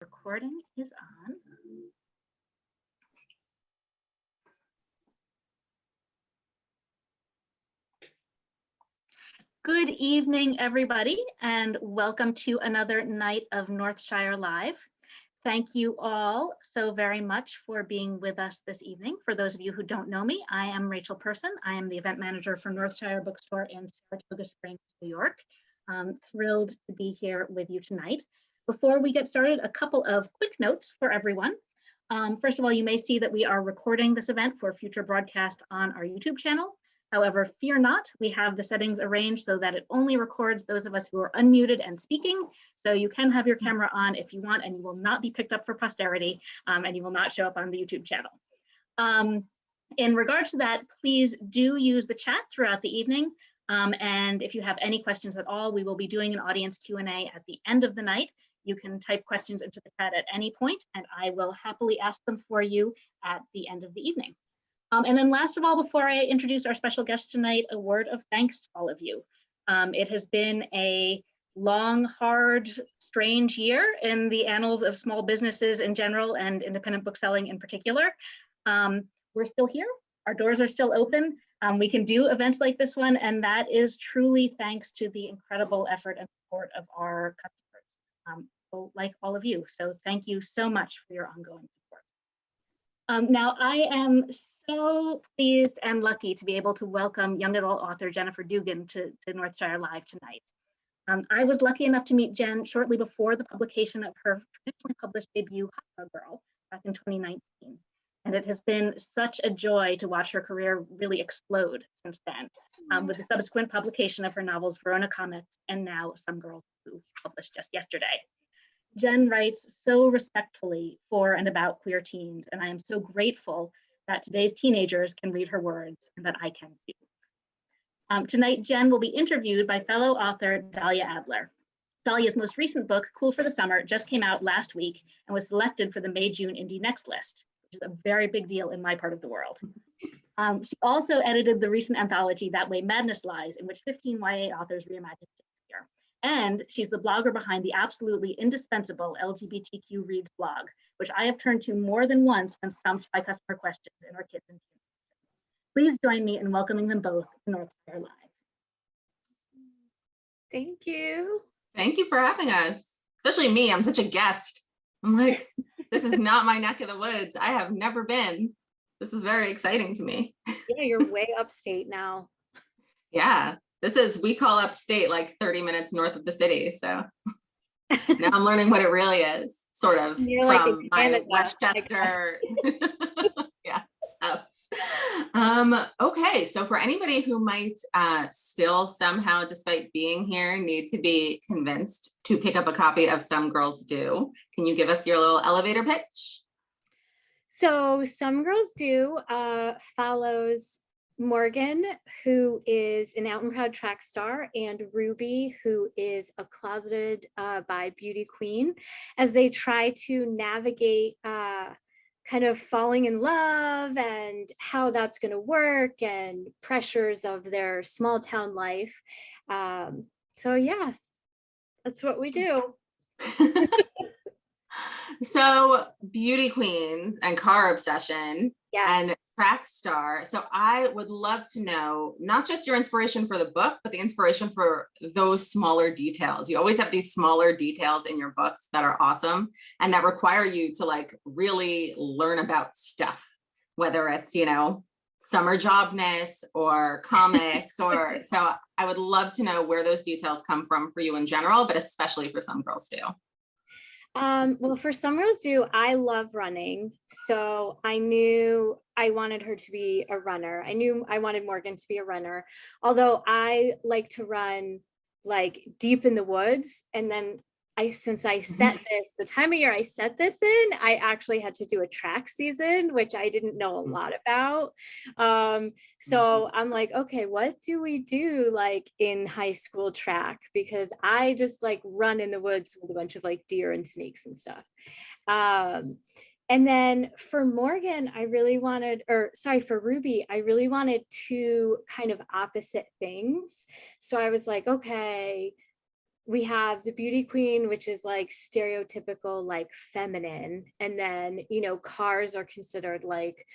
Recording is on. Good evening, everybody, and welcome to another night of Northshire Live. Thank you all so very much for being with us this evening. For those of you who don't know me, I am Rachel Person. I am the event manager for Northshire Bookstore in Saratoga Springs, New York. Thrilled to be here with you tonight. Before we get started, a couple of quick notes for everyone. First of all, you may see that we are recording this event for future broadcast on our YouTube channel. However, fear not, we have the settings arranged so that it only records those of us who are unmuted and speaking. So you can have your camera on if you want, and you will not be picked up for posterity, and you will not show up on the YouTube channel. In regards to that, please do use the chat throughout the evening. And if you have any questions at all, we will be doing an audience Q&A at the end of the night. You can type questions into the chat at any point, and I will happily ask them for you at the end of the evening. And then last of all, before I introduce our special guest tonight, a word of thanks to all of you. It has been a long, hard, strange year in the annals of small businesses in general and independent bookselling in particular. We're still here, our doors are still open. We can do events like this one, and that is truly thanks to the incredible effort and support of our customers, like all of you. So thank you so much for your ongoing support. Now, I am so pleased and lucky to be able to welcome young adult author Jennifer Dugan to Northshire Live tonight. I was lucky enough to meet Jen shortly before the publication of her traditionally published debut, Hot Dog Girl, back in 2019. And it has been such a joy to watch her career really explode since then, with the subsequent publication of her novels, Verona Comets, and now Some Girls Do, published just yesterday. Jen writes so respectfully for and about queer teens, and I am so grateful that today's teenagers can read her words and that I can too. Tonight, Jen will be interviewed by fellow author Dahlia Adler. Dahlia's most recent book, Cool for the Summer, just came out last week and was selected for the May-June Indie Next list, which is a very big deal in my part of the world. She also edited the recent anthology That Way Madness Lies, in which 15 YA authors reimagined Shakespeare. And she's the blogger behind the absolutely indispensable LGBTQ Reads blog, which I have turned to more than once when stumped by customer questions in our kids and teens. Please join me in welcoming them both to Northshire Live. Thank you. Thank you for having us, especially me. I'm such a guest. I'm like, this is not my neck of the woods. I have never been. This is very exciting to me. Yeah, you're way upstate now. Yeah. We call upstate like 30 minutes north of the city. So now I'm learning what it really is, sort of, You're from like my Canada, Westchester. Yeah, house. Okay, so for anybody who might still somehow, despite being here, need to be convinced to pick up a copy of Some Girls Do, can you give us your little elevator pitch? So Some Girls Do follows Morgan, who is an out and proud track star, and Ruby, who is a closeted bi beauty queen, as they try to navigate kind of falling in love and how that's going to work and pressures of their small town life. So yeah, that's what we do. So beauty queens and car obsession, yes, and track star. So I would love to know not just your inspiration for the book, but the inspiration for those smaller details. You always have these smaller details in your books that are awesome and that require you to like really learn about stuff, whether it's, you know, summer jobness or comics or so. I would love to know where those details come from for you in general, but especially for Some Girls Do. Well, for Some Girls Do, I love running. So I knew I wanted her to be a runner. I knew I wanted Morgan to be a runner, although I like to run like deep in the woods. And then since I set this, the time of year I set this in, I actually had to do a track season, which I didn't know a lot about. So I'm like, okay, what do we do like in high school track? Because I just like run in the woods with a bunch of like deer and snakes and stuff. And then for Morgan, for Ruby, I really wanted two kind of opposite things. So I was like, okay, we have the beauty queen, which is like stereotypical, like feminine. And then, you know, cars are considered like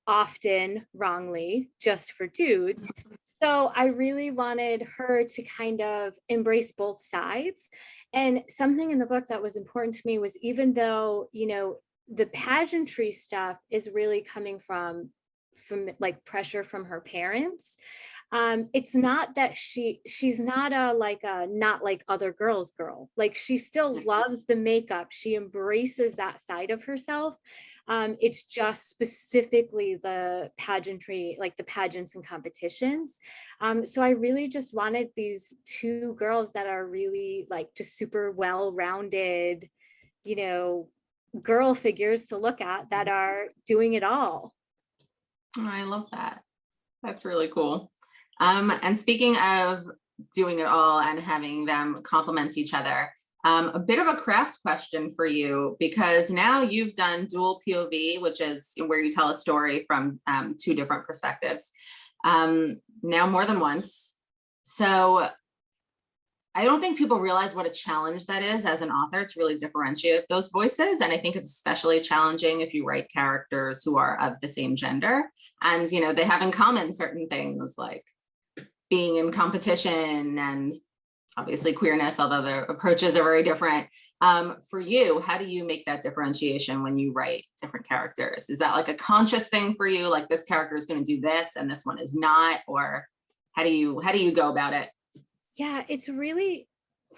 often wrongly just for dudes. So I really wanted her to kind of embrace both sides. And something in the book that was important to me was, even though, you know, the pageantry stuff is really coming from like pressure from her parents, it's not that she's not a like a not like other girls girl. Like, she still loves the makeup, she embraces that side of herself. It's just specifically the pageantry, like the pageants and competitions. So I really just wanted these two girls that are really like just super well-rounded, you know, girl figures to look at that are doing it all. Oh, I love that. That's really cool. And speaking of doing it all and having them complement each other, a bit of a craft question for you, because now you've done dual POV, which is where you tell a story from two different perspectives, now more than once. So I don't think people realize what a challenge that is as an author to really differentiate those voices. And I think it's especially challenging if you write characters who are of the same gender and, you know, they have in common certain things like being in competition and obviously queerness, although the approaches are very different. For you, how do you make that differentiation when you write different characters? Is that like a conscious thing for you? Like, this character is going to do this and this one is not, or how do you go about it? Yeah, it's really,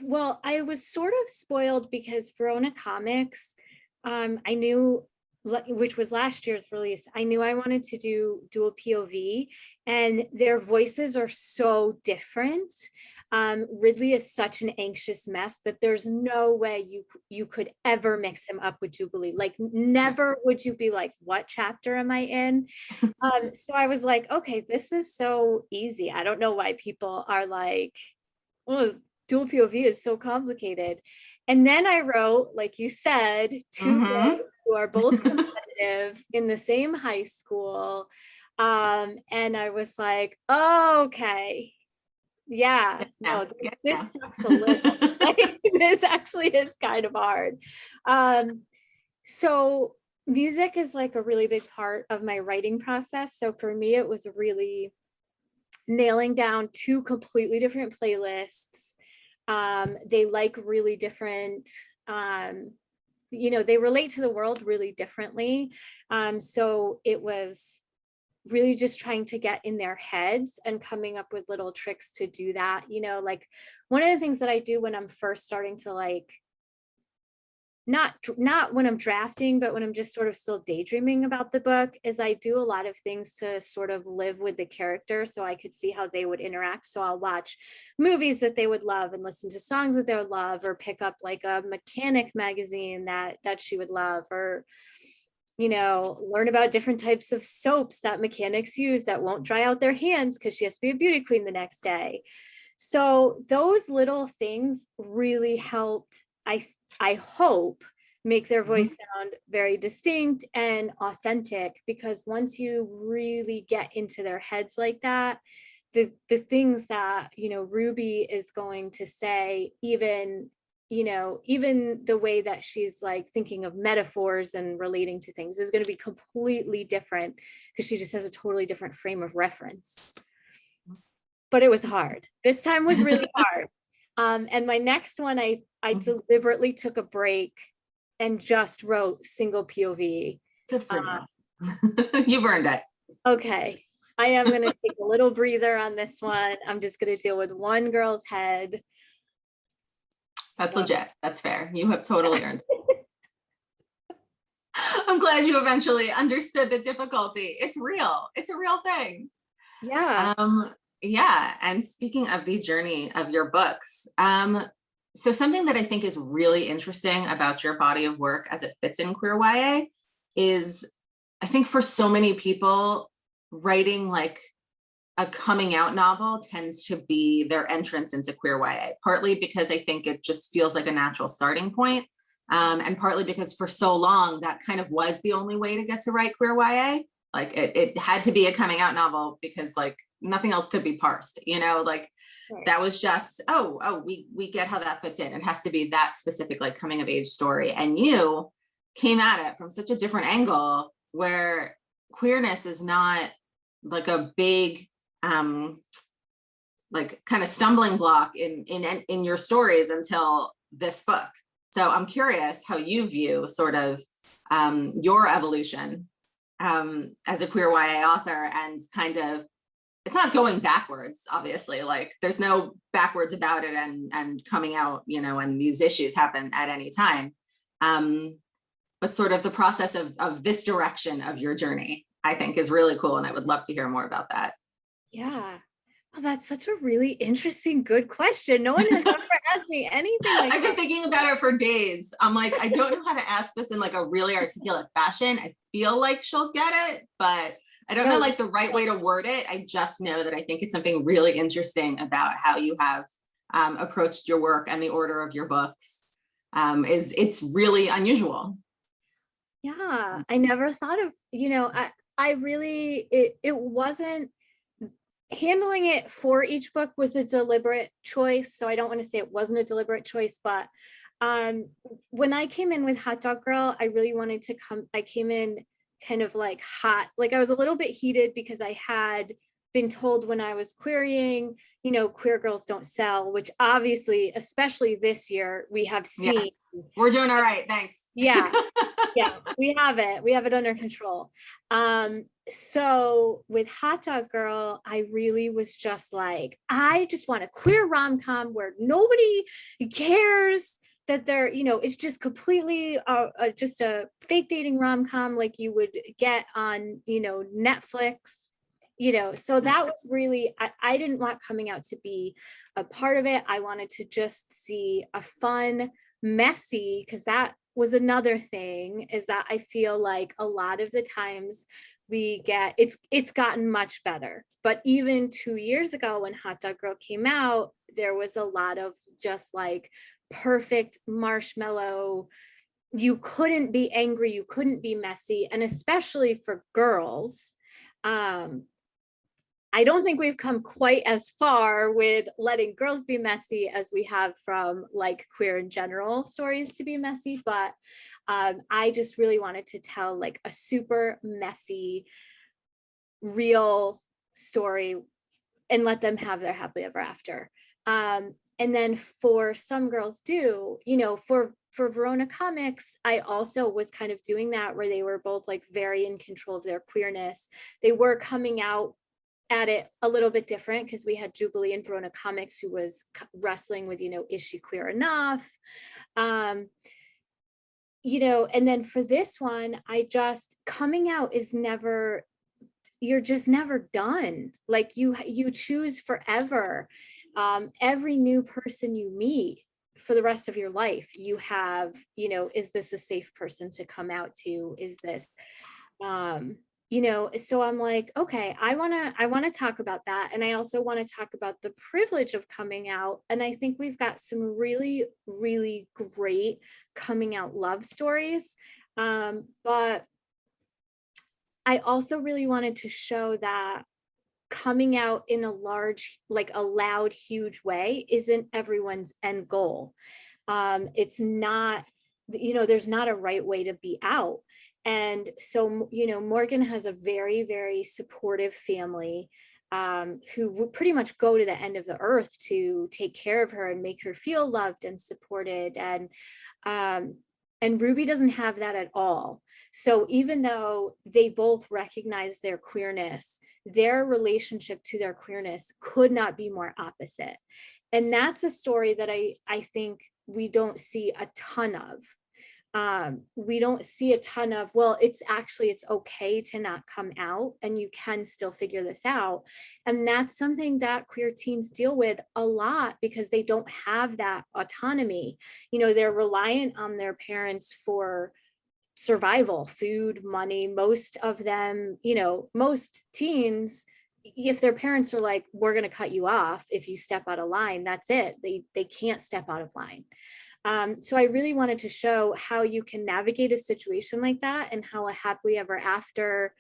well, I was sort of spoiled because Verona Comics, I knew, which was last year's release, I knew I wanted to do dual POV, and their voices are so different. Ridley is such an anxious mess that there's no way you could ever mix him up with Jubilee. Like, never would you be like, what chapter am I in? So I was like, okay, this is so easy. I don't know why people are like, oh, dual POV is so complicated. And then I wrote, like you said, two girls who are both competitive in the same high school. And I was like, oh, okay. Yeah, no, this sucks a little. Like, this actually is kind of hard. So music is like a really big part of my writing process. So for me, it was really nailing down two completely different playlists. They like really different, you know, they relate to the world really differently. So it was really just trying to get in their heads and coming up with little tricks to do that. You know, like, one of the things that I do when I'm first starting to like, not when I'm drafting, but when I'm just sort of still daydreaming about the book, is I do a lot of things to sort of live with the character so I could see how they would interact. So I'll watch movies that they would love and listen to songs that they would love, or pick up like a mechanic magazine that she would love, or, you know, learn about different types of soaps that mechanics use that won't dry out their hands because she has to be a beauty queen the next day. So those little things really helped, I hope, make their voice sound very distinct and authentic, because once you really get into their heads like that, the things that, you know, Ruby is going to say, even, you know, even the way that she's like thinking of metaphors and relating to things is going to be completely different, because she just has a totally different frame of reference. But it was hard. This time was really hard. And my next one, I deliberately took a break and just wrote single POV. Good for you. You've earned it. Okay. I am going to take a little breather on this one. I'm just going to deal with one girl's head. That's legit. That's fair. You have totally earned it. I'm glad you eventually understood the difficulty. It's real. It's a real thing. Yeah. Yeah. And speaking of the journey of your books, so something that I think is really interesting about your body of work as it fits in queer YA is, I think for so many people, writing like a coming out novel tends to be their entrance into queer YA, partly because I think it just feels like a natural starting point, and partly because for so long that kind of was the only way to get to write queer YA. Like, it had to be a coming out novel because, like, nothing else could be parsed, you know, like Right. that was just, we get how that fits in. It has to be that specific, like coming of age story. And you came at it from such a different angle where queerness is not like a big, like kind of stumbling block in your stories until this book. So I'm curious how you view sort of your evolution as a queer YA author, and kind of, it's not going backwards, obviously, like there's no backwards about it, and coming out, you know, and these issues happen at any time. But sort of the process of this direction of your journey, I think is really cool. And I would love to hear more about that. Yeah. Oh, that's such a really interesting, good question. No one has ever asked me anything like I've been that. thinking about it for days. I'm like, I don't know how to ask this in like a really articulate fashion. I feel like she'll get it, but I don't know like the right way to word it. I just know that I think it's something really interesting about how you have approached your work and the order of your books. It's really unusual. Yeah, I never thought of, you know, I really, it wasn't, handling it for each book was a deliberate choice. So I don't want to say it wasn't a deliberate choice, but when I came in with Hot Dog Girl, I really wanted to I came in kind of like hot, like I was a little bit heated because I had been told when I was querying, you know, queer girls don't sell, which obviously, especially this year, we have seen. Yeah. We're doing all right, thanks. Yeah, yeah, we have it under control. So with Hot Dog Girl, I really was just like, I just want a queer rom-com where nobody cares that they're, you know, it's just completely just a fake dating rom-com like you would get on, you know, Netflix, you know. So that was really, I didn't want coming out to be a part of it. I wanted to just see a fun, messy, because that was another thing, is that I feel like a lot of the times we get, it's gotten much better, but even 2 years ago when Hot Dog Girl came out, there was a lot of just like perfect marshmallow, you couldn't be angry, you couldn't be messy, and especially for girls. I don't think we've come quite as far with letting girls be messy as we have from like queer in general stories to be messy, but I just really wanted to tell like a super messy, real story and let them have their happily ever after. And then for Some Girls Do, you know, for Verona Comics, I also was kind of doing that where they were both like very in control of their queerness. They were coming out at it a little bit different because we had Jubilee in Verona Comics who was wrestling with, you know, is she queer enough? You know, and then for this one, I just, coming out is never, you're just never done. Like you choose forever. Every new person you meet for the rest of your life, you have, you know, is this a safe person to come out to? Is this, you know, so I'm like, okay, I want to talk about that. And I also want to talk about the privilege of coming out. And I think we've got some really, really great coming out love stories. But I also really wanted to show that coming out in a large, like a loud, huge way isn't everyone's end goal. It's not, you know, there's not a right way to be out. And so, you know, Morgan has a very, very supportive family who would pretty much go to the end of the earth to take care of her and make her feel loved and supported. And Ruby doesn't have that at all. So even though they both recognize their queerness, their relationship to their queerness could not be more opposite. And that's a story that I think we don't see a ton of. We don't see a ton of, well, it's okay to not come out and you can still figure this out. And that's something that queer teens deal with a lot because they don't have that autonomy. You know, they're reliant on their parents for survival, food, money. Most of them, you know, most teens, if their parents are like, we're going to cut you off if you step out of line, that's it. They can't step out of line. So I really wanted to show how you can navigate a situation like that and how a happily ever after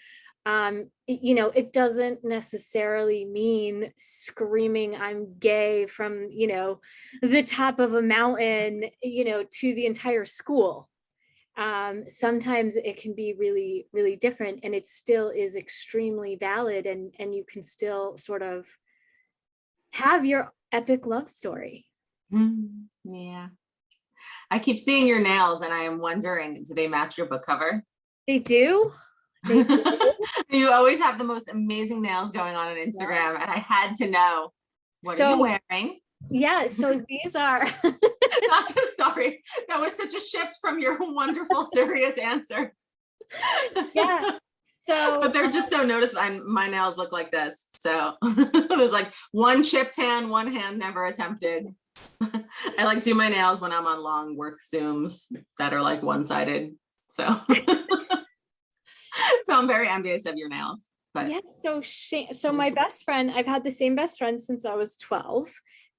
you know, it doesn't necessarily mean screaming I'm gay from, you know, the top of a mountain, you know, to the entire school. Sometimes it can be really, really different, and it still is extremely valid, and you can still sort of have your epic love story. Yeah. I keep seeing your nails and I am wondering, do they match your book cover? They do. They do. You always have the most amazing nails going on Instagram, and I had to know, what are you wearing? Yeah, so these are Not so sorry. That was such a shift from your wonderful serious answer. Yeah. So but they're just so noticeable. My nails look like this. So there's like one chip tan, one hand never attempted. I like do my nails when I'm on long work Zooms that are like one-sided. So so I'm very envious of your nails. But yes, so my best friend, I've had the same best friend since I was 12,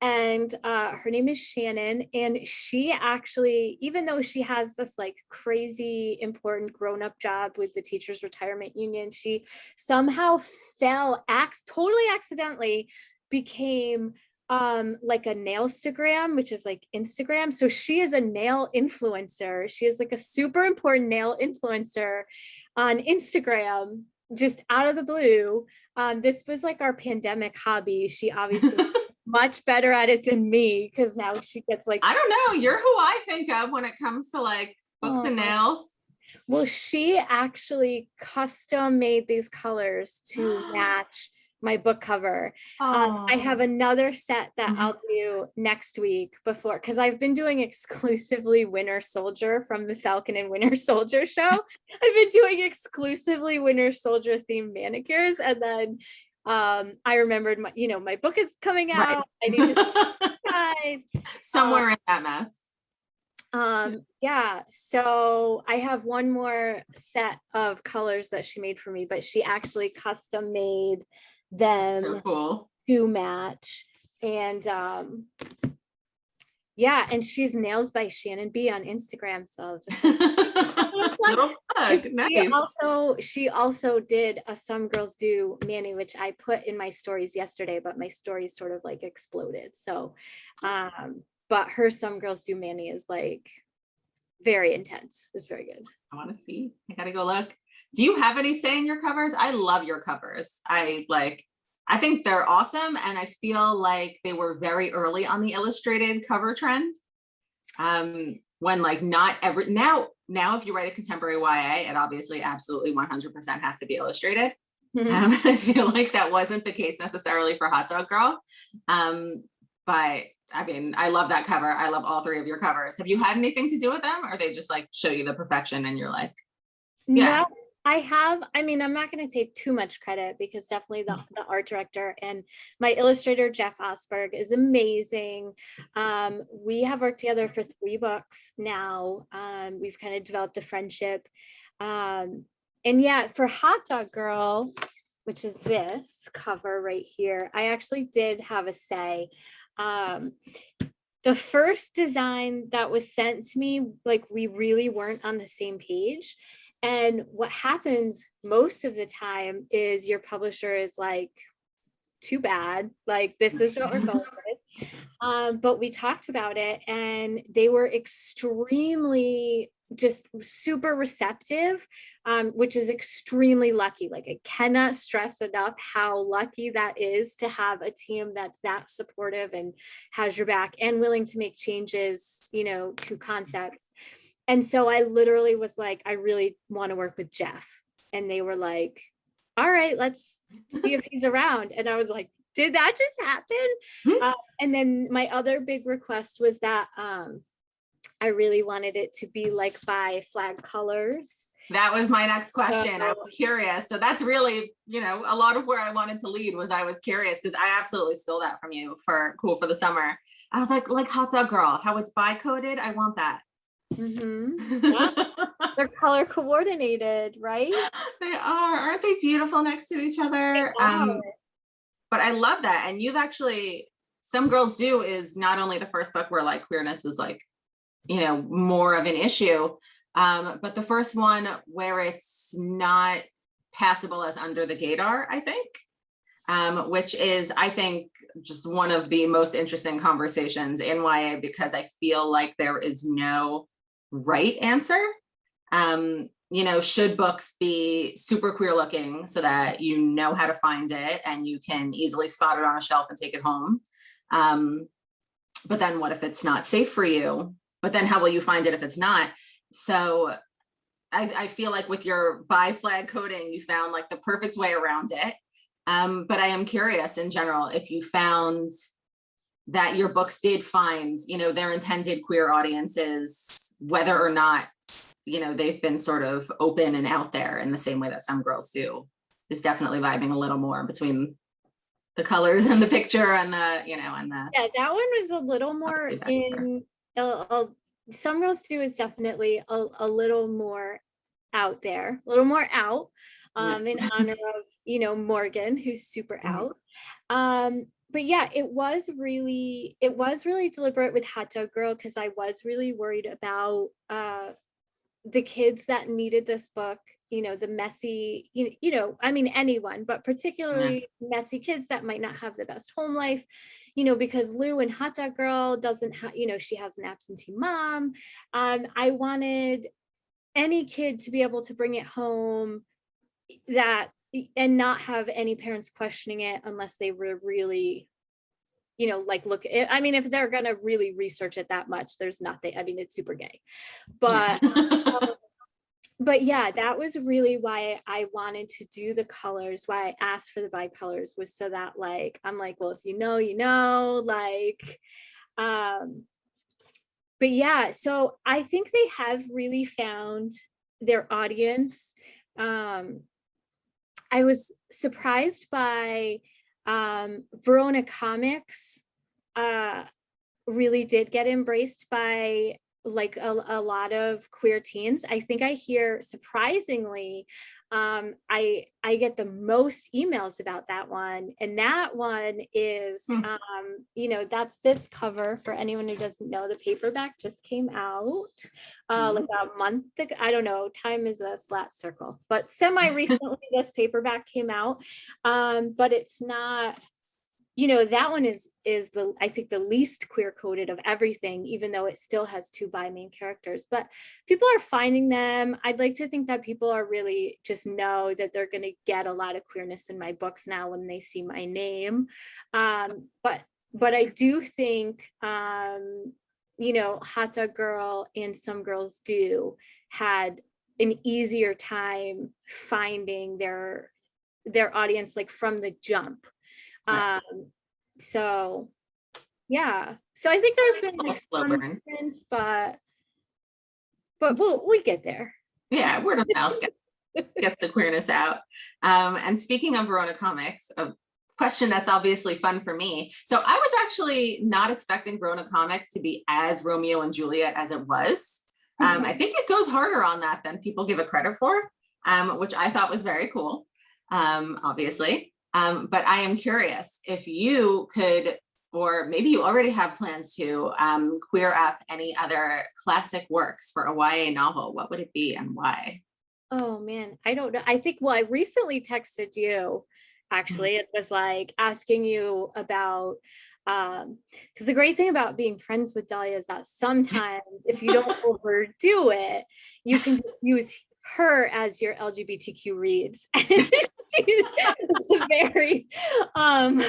and her name is Shannon, and she actually, even though she has this like crazy important grown-up job with the Teachers Retirement Union, she somehow totally accidentally became like a nailstagram, which is like Instagram. So she is a nail influencer. She is like a super important nail influencer on Instagram, just out of the blue. This was like our pandemic hobby. She obviously much better at it than me, because now she gets like, I don't know, you're who I think of when it comes to like books and nails. Well, she actually custom made these colors to match my book cover. I have another set that I'll do next week because I've been doing exclusively Winter Soldier from the Falcon and Winter Soldier show. I've been doing exclusively Winter Soldier themed manicures, and then I remembered my book is coming out. Right. I need to decide. Somewhere in that mess. Yeah, so I have one more set of colors that she made for me, but she actually custom made them to match. And yeah, and she's Nails by Shannon B on Instagram, so just little plug. Nice. She also did a Some Girls Do Manny, which I put in my stories yesterday, but my stories sort of like exploded. So but her Some Girls Do Manny is like very intense. It's very good. I want to see. I gotta go look. Do you have any say in your covers? I love your covers. I think they're awesome, and I feel like they were very early on the illustrated cover trend. When like not every now if you write a contemporary YA, it obviously absolutely 100% has to be illustrated. I feel like that wasn't the case necessarily for Hot Dog Girl. But I mean, I love that cover. I love all three of your covers. Have you had anything to do with them, or they just like show you the perfection and you're like, yeah? No, I have. I mean, I'm not going to take too much credit, because definitely the art director and my illustrator, Jeff Osberg, is amazing. We have worked together for 3 books now. We've kind of developed a friendship. And yeah, for Hot Dog Girl, which is this cover right here, I actually did have a say. The first design that was sent to me, like, we really weren't on the same page. And what happens most of the time is your publisher is like, too bad, like, this is what we're going with. But we talked about it, and they were extremely just super receptive, which is extremely lucky. Like, I cannot stress enough how lucky that is to have a team that's that supportive and has your back and willing to make changes, to concepts. And so I literally was like, I really want to work with Jeff. And they were like, all right, let's see if he's around. And I was like, did that just happen? And then my other big request was that I really wanted it to be like by flag colors. That was my next question. I was curious. So that's really, a lot of where I wanted to lead was I was curious, because I absolutely stole that from you for Cool for the Summer. I was like Hot Dog Girl, how it's bi-coded. I want that. Yeah. They're color coordinated, right? They are. Aren't they beautiful next to each other? But I love that. And you've actually, Some Girls Do is not only the first book where like queerness is like, more of an issue, but the first one where it's not passable as under the radar, I think, which is, I think, just one of the most interesting conversations in YA, because I feel like there is no right answer. Should books be super queer looking so that you know how to find it and you can easily spot it on a shelf and take it home? But then what if it's not safe for you? But then how will you find it if it's not? So I feel like with your bi flag coding, you found like the perfect way around it. But I am curious in general, if you found that your books did find, their intended queer audiences, whether or not, they've been sort of open and out there in the same way that some girls do, is definitely vibing a little more between the colors and the picture and the, and the. Yeah, that one was a little more in, Some Girls Do is definitely a little more out there, a little more out, in honor of, Morgan, who's super out. But yeah, it was really deliberate with Hot Dog Girl, because I was really worried about the kids that needed this book, the messy, anyone, but particularly messy kids that might not have the best home life, because Lou and Hot Dog Girl doesn't have, she has an absentee mom. I wanted any kid to be able to bring it home and not have any parents questioning it unless they were really, look, if they're gonna really research it that much, there's nothing, it's super gay, but but yeah, that was really why I wanted to do the colors, why I asked for the bi-colors, was so that I'm like, well, if you know, but yeah, so I think they have really found their audience. I was surprised by Verona Comics really did get embraced by a lot of queer teens. I think I hear, surprisingly, I get the most emails about that one, and that one is that's this cover. For anyone who doesn't know, the paperback just came out like a month ago. I don't know, time is a flat circle, but semi recently this paperback came out, but it's not, that one is the, I think, the least queer coded of everything, even though it still has two bi main characters, but people are finding them. I'd like to think that people are really just know that they're going to get a lot of queerness in my books now when they see my name. But I do think, Hot Dog Girl and Some Girls Do had an easier time finding their audience, from the jump. So yeah, so I think there's been some difference, but we get there. Yeah, word of mouth gets the queerness out. And speaking of Verona Comics, a question that's obviously fun for me. So I was actually not expecting Verona Comics to be as Romeo and Juliet as it was. I think it goes harder on that than people give it credit for, which I thought was very cool, obviously. But I am curious if you could, or maybe you already have plans to queer up any other classic works for a YA novel. What would it be and why? Oh man, I don't know. I think, well, I recently texted you, actually. It was asking you about, because the great thing about being friends with Dahlia is that sometimes if you don't overdo it, you can use her as your LGBTQ reads. She's very, and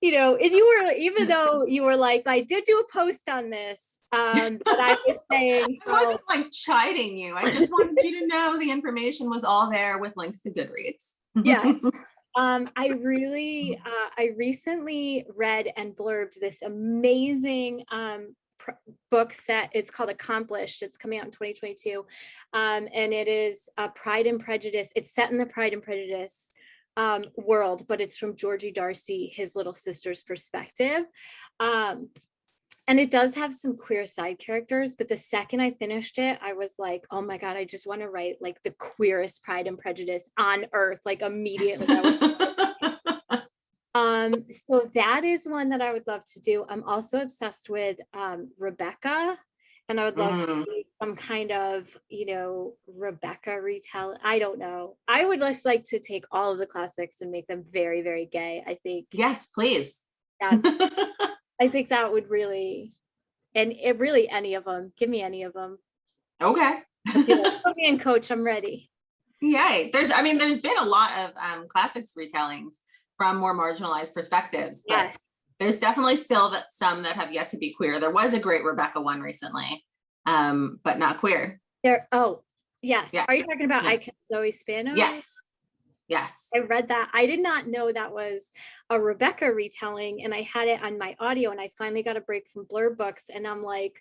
you were, even though you were I did do a post on this, but I was saying, I wasn't chiding you. I just wanted you to know the information was all there with links to Goodreads. Yeah. I recently read and blurbed this amazing book set. It's called Accomplished. It's coming out in 2022. And it is Pride and Prejudice. It's set in the Pride and Prejudice world, but it's from Georgie Darcy, his little sister's perspective. And it does have some queer side characters, but the second I finished it, I was like, oh my God, I just want to write the queerest Pride and Prejudice on earth, immediately. So that is one that I would love to do. I'm also obsessed with Rebecca, and I would love to some kind of, Rebecca retell. I don't know. I would just like to take all of the classics and make them very, very gay. I think. Yes, please. I think that would really, and it really any of them. Give me any of them. Okay. Put me in, coach. I'm ready. Yay. There's been a lot of classics retellings from more marginalized perspectives, but there's definitely still some that have yet to be queer. There was a great Rebecca one recently, but not queer. Oh, yes. Yeah. Are you talking about I Can Zoe Spano? Yes. Yes. I read that. I did not know that was a Rebecca retelling, and I had it on my audio, and I finally got a break from Blurb Books, and I'm like,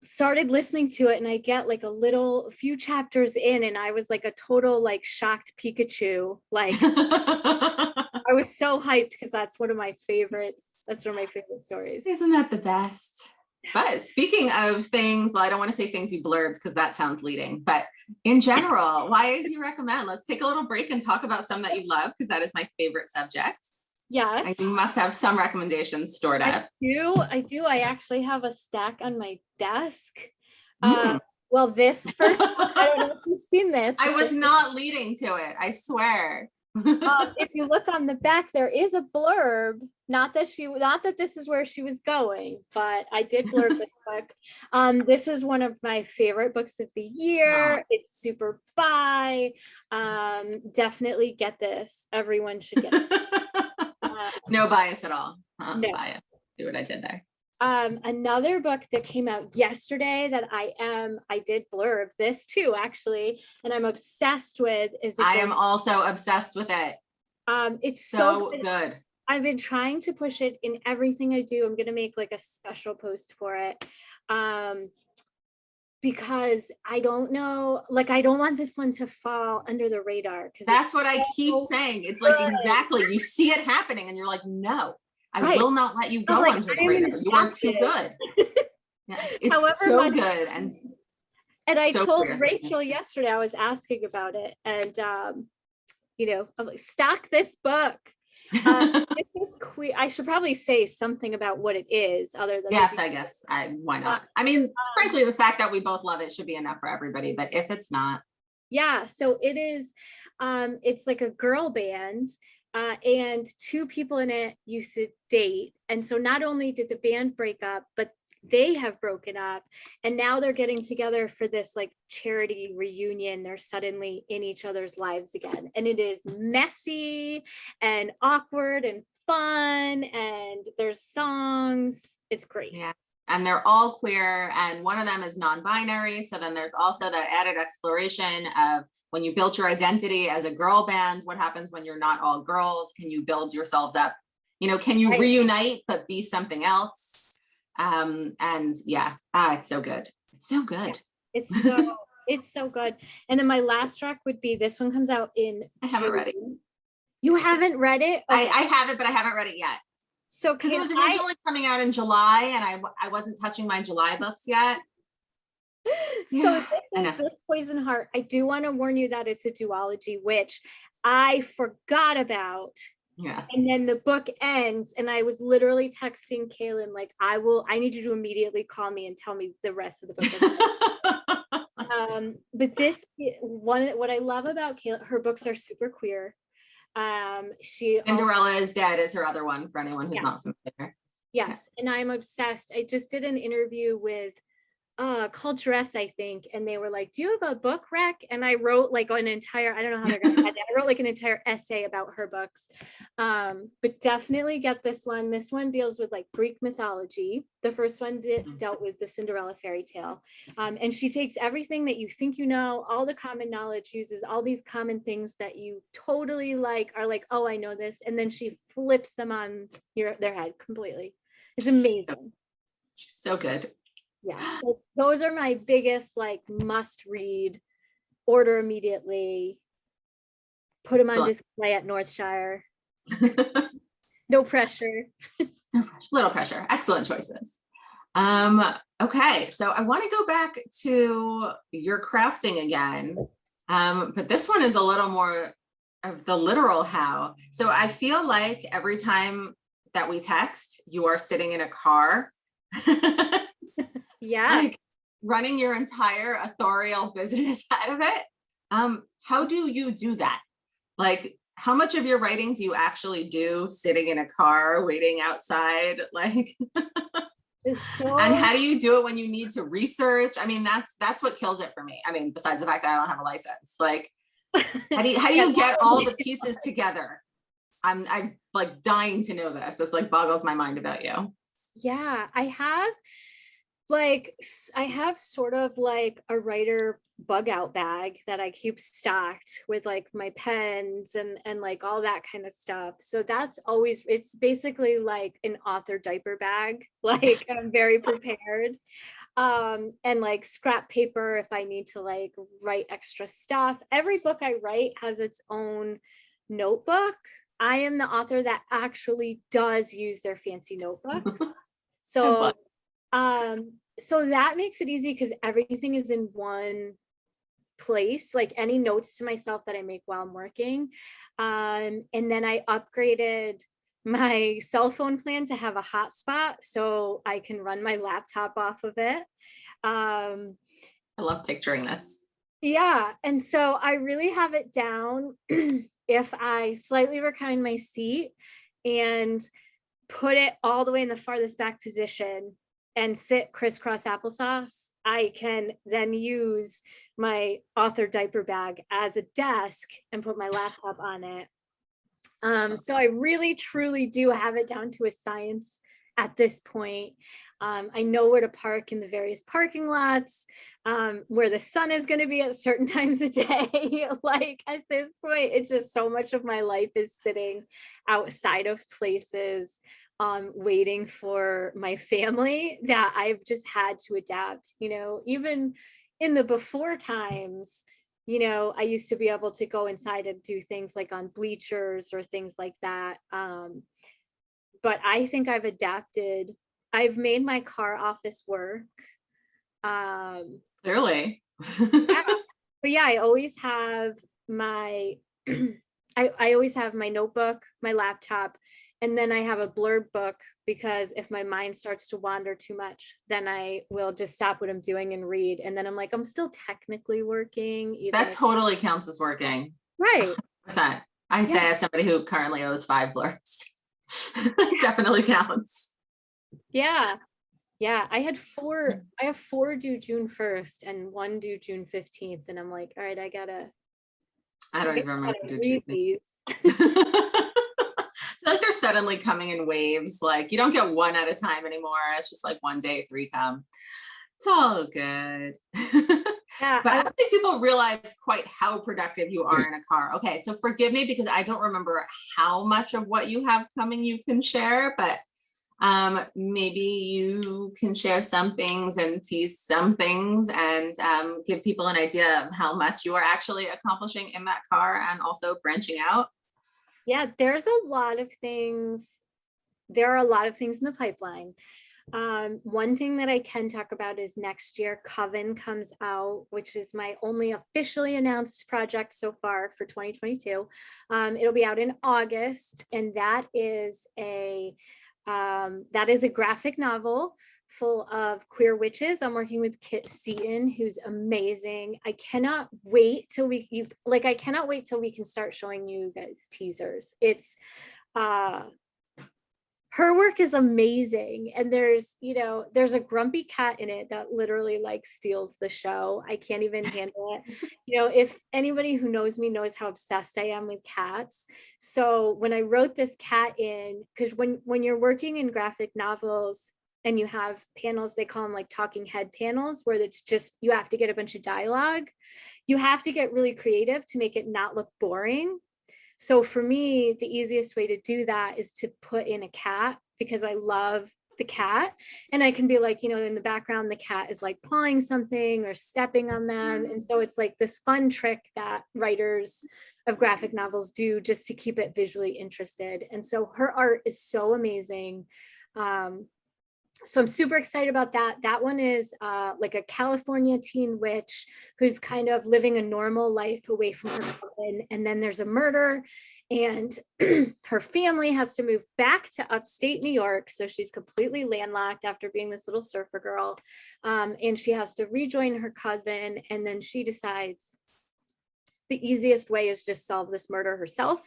started listening to it, and I get like a few chapters in, and I was like a total like shocked Pikachu. Like I was so hyped because that's one of my favorites. That's one of my favorite stories. Isn't that the best? But speaking of things, well, I don't want to say things you blurbed because that sounds leading, but in general, YAs you recommend? Let's take a little break and talk about some that you love, because that is my favorite subject. Yes. I must have some recommendations stored up. I do. I actually have a stack on my desk. Well, this first, I don't know if you've seen this. I was not leading to it, I swear. If you look on the back, there is a blurb. Not that this is where she was going, but I did blurb this book. This is one of my favorite books of the year. It's super bi. Definitely get this. Everyone should get it. No bias at all. No bias. See what I did there. Another book that came out yesterday that I did blurb this too, actually, and I'm obsessed with I am also obsessed with it. It's so good. I've been trying to push it in everything I do. I'm going to make like a special post for it. Because I don't know, like, I don't want this one to fall under the radar. Because that's what I keep saying. It's like, exactly. You see it happening and you're like, no, I will not let you go under the radar. You are too good. Yes, it's so good. And I told Rachel yesterday, I was asking about it, and I'm like, stock this book. It is queer. I should probably say something about what it is, other than I guess why not? I mean, frankly, the fact that we both love it should be enough for everybody. But if it's not, so it is. It's like a girl band, and two people in it used to date, and so not only did the band break up, but they have broken up, and now they're getting together for this like charity reunion. They're suddenly in each other's lives again, and it is messy and awkward and fun, and there's songs. It's great. Yeah. And they're all queer, and one of them is non-binary. So then there's also that added exploration of when you build your identity as a girl band, what happens when you're not all girls? Can you build yourselves up? Can you reunite but be something else? And it's so good. It's so good. It's so good. And then my last rec would be, this one comes out in I haven't read it. You haven't read it? Okay. I have it, but I haven't read it yet. So because it was originally coming out in July, and I wasn't touching my July books yet. So this Poison Heart, I do want to warn you that it's a duology, which I forgot about. Yeah. And then the book ends, and I was literally texting Kaylin, like, I need you to immediately call me and tell me the rest of the book. But this one, what I love about Kaylin, her books are super queer. Cinderella is Dead is her other one, for anyone who's not familiar. Yes. And I'm obsessed. I just did an interview with Culture S, I think, and they were like, do you have a book rec? And I wrote like an entire, I don't know how they're gonna add that. I wrote like an entire essay about her books. But definitely get this one. This one deals with like Greek mythology. The first one dealt with the Cinderella fairy tale. And she takes everything that you think you know, all the common knowledge, uses all these common things that you totally like, are like, oh, I know this. And then she flips them on their head completely. It's amazing. So good. Yeah, so those are my biggest like must read. Order immediately. Put them on display at Northshire. No pressure. Little pressure. Excellent choices. Okay, so I want to go back to your crafting again, but this one is a little more of the literal how. So I feel like every time that we text, you are sitting in a car. Yeah. Like, running your entire authorial business out of it. How do you do that? Like, how much of your writing do you actually do sitting in a car waiting outside? Like, and how do you do it when you need to research? I mean, that's what kills it for me. I mean, besides the fact that I don't have a license, like, how do you get all the pieces together? I'm like dying to know this. This like boggles my mind about you. Yeah, I have sort of like a writer bug out bag that I keep stocked with like my pens and like all that kind of stuff. So that's always, it's basically like an author diaper bag. Like I'm very prepared. And like scrap paper if I need to like write extra stuff. Every book I write has its own notebook. I am the author that actually does use their fancy notebooks. So so that makes it easy because everything is in one place, like any notes to myself that I make while I'm working. And then I upgraded my cell phone plan to have a hotspot so I can run my laptop off of it. I love picturing this. Yeah. And so I really have it down. If I slightly recline my seat and put it all the way in the farthest back position and sit crisscross applesauce, I can then use my author diaper bag as a desk and put my laptop on it. So I really truly do have it down to a science at this point. I know where to park in the various parking lots, where the sun is going to be at certain times a day. Like at this point, it's just so much of my life is sitting outside of places, waiting for my family that I've just had to adapt, you know, even in the before times. You know, I used to be able to go inside and do things like on bleachers or things like that. But I think I've adapted. I've made my car office work. Clearly. Yeah. But yeah, I always have my, I always have my notebook, my laptop, and then I have a blurb book because if my mind starts to wander too much, then I will just stop what I'm doing and read. And then I'm like, I'm still technically working. That totally counts as working. Right. 100%. I say as somebody who currently owes 5 blurbs. Definitely counts. Yeah. Yeah. I have 4 due June 1st and 1 due June 15th. And I'm like, all right, I don't even remember read these. I feel like they're suddenly coming in waves. Like you don't get one at a time anymore. It's just like one day 3 come. It's all good. Yeah, but I don't think people realize quite how productive you are in a car. Okay, so forgive me because I don't remember how much of what you have coming you can share, but maybe you can share some things and tease some things and give people an idea of how much you are actually accomplishing in that car and also branching out. Yeah, there's a lot of things. There are a lot of things in the pipeline. One thing that I can talk about is next year, Coven comes out, which is my only officially announced project so far for 2022. It'll be out in August, and that is a graphic novel full of queer witches. I'm working with Kit Seaton, who's amazing. I cannot wait till we can start showing you guys teasers. It's her work is amazing. And there's a grumpy cat in it that literally like steals the show. I can't even handle it. If anybody who knows me knows how obsessed I am with cats. So when I wrote this cat in, because when you're working in graphic novels and you have panels, they call them like talking head panels, where it's just, you have to get a bunch of dialogue. You have to get really creative to make it not look boring. So for me, the easiest way to do that is to put in a cat, because I love the cat. And I can be like, in the background, the cat is like pawing something or stepping on them. And so it's like this fun trick that writers of graphic novels do just to keep it visually interested. And so her art is so amazing. so I'm super excited about that. That one is like a California teen witch who's kind of living a normal life away from her coven. And then there's a murder and her family has to move back to upstate New York. So she's completely landlocked after being this little surfer girl. And she has to rejoin her coven. And then she decides the easiest way is just solve this murder herself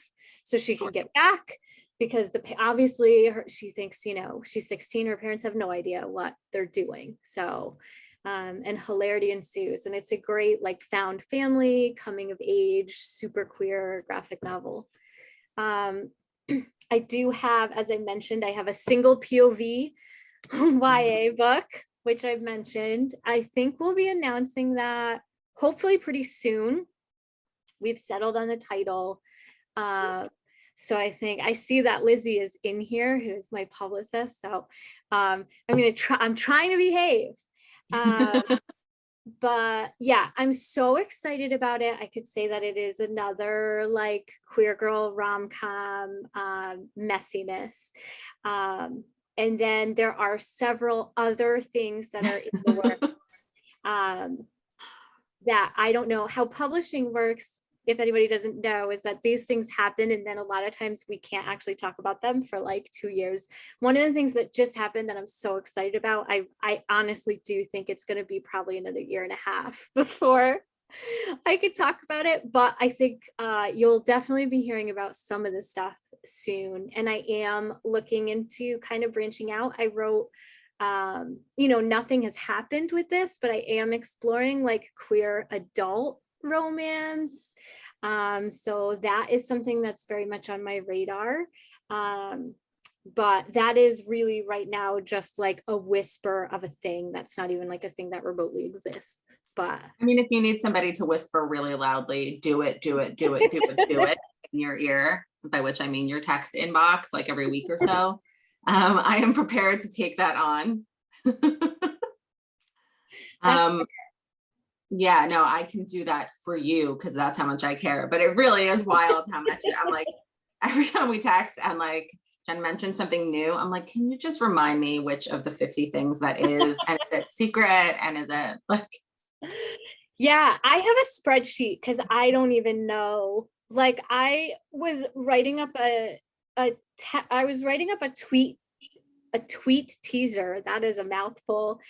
so she can get back. Because obviously she thinks, you know, she's 16, her parents have no idea what they're doing. So, and hilarity ensues. And it's a great like found family, coming of age, super queer graphic novel. I do have, as I mentioned, I have a single POV YA book, which I've mentioned. I think we'll be announcing that hopefully pretty soon. We've settled on the title. So I think I see that Lizzie is in here, who's my publicist. So I'm trying to behave. But yeah, I'm so excited about it. I could say that it is another like queer girl rom-com messiness. And then there are several other things that are in the works that I don't know how publishing works. If anybody doesn't know, is that these things happen and then a lot of times we can't actually talk about them for like 2 years. One of the things that just happened that I'm so excited about, I honestly do think it's going to be probably another 1.5 years before I could talk about it, but I think you'll definitely be hearing about some of this stuff soon. And I am looking into kind of branching out. I wrote you know, nothing has happened with this, but I am exploring like queer adult romance. So that is something that's very much on my radar. But that is really right now just like a whisper of a thing that's not even like a thing that remotely exists. But I mean, if you need somebody to whisper really loudly, do it in your ear, by which I mean your text inbox like every week or so. I am prepared to take that on. Yeah, no, I can do that for you because that's how much I care. But it really is wild how much I'm like, every time we text and like Jen mentioned something new, I'm like, can you just remind me which of the 50 things that is, and is it secret, and is it like? Yeah, I have a spreadsheet because I don't even know. Like I was writing up a tweet teaser. That is a mouthful.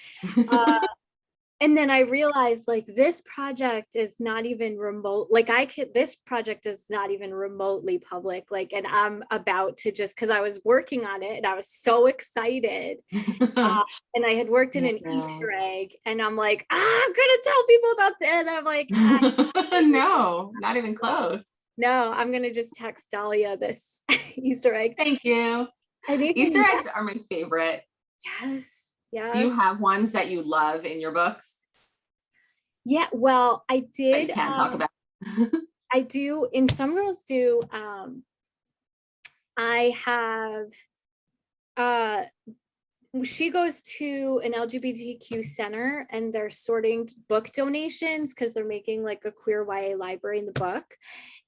And then I realized like this project is not even remote. Like this project is not even remotely public. Like, and I'm about to just, cause I was working on it and I was so excited. And I had worked in an Easter egg and I'm like, I'm gonna tell people about this. And I'm like, no, not even close. No, I'm gonna just text Dahlia this Easter egg. Thank you. Easter eggs are my favorite. Yes. Yes. Do you have ones that you love in your books? Yeah, well, I did. But you can't talk about. I do. In some girls do. I have. She goes to an LGBTQ center and they're sorting book donations because they're making like a queer YA library in the book.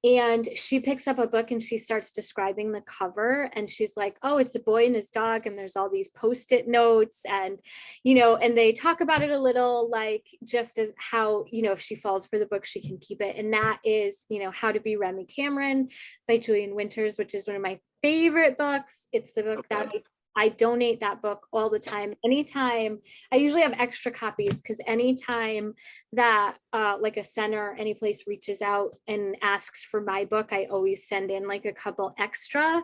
And she picks up a book and she starts describing the cover and she's like, oh, it's a boy and his dog. And there's all these Post-it notes and, you know, and they talk about it a little like just as how, you know, if she falls for the book, she can keep it. And that is, you know, How to Be Remy Cameron by Julian Winters, which is one of my favorite books. It's the book that I donate that book all the time. Anytime, I usually have extra copies because anytime that like a center, any place reaches out and asks for my book, I always send in like a couple extra.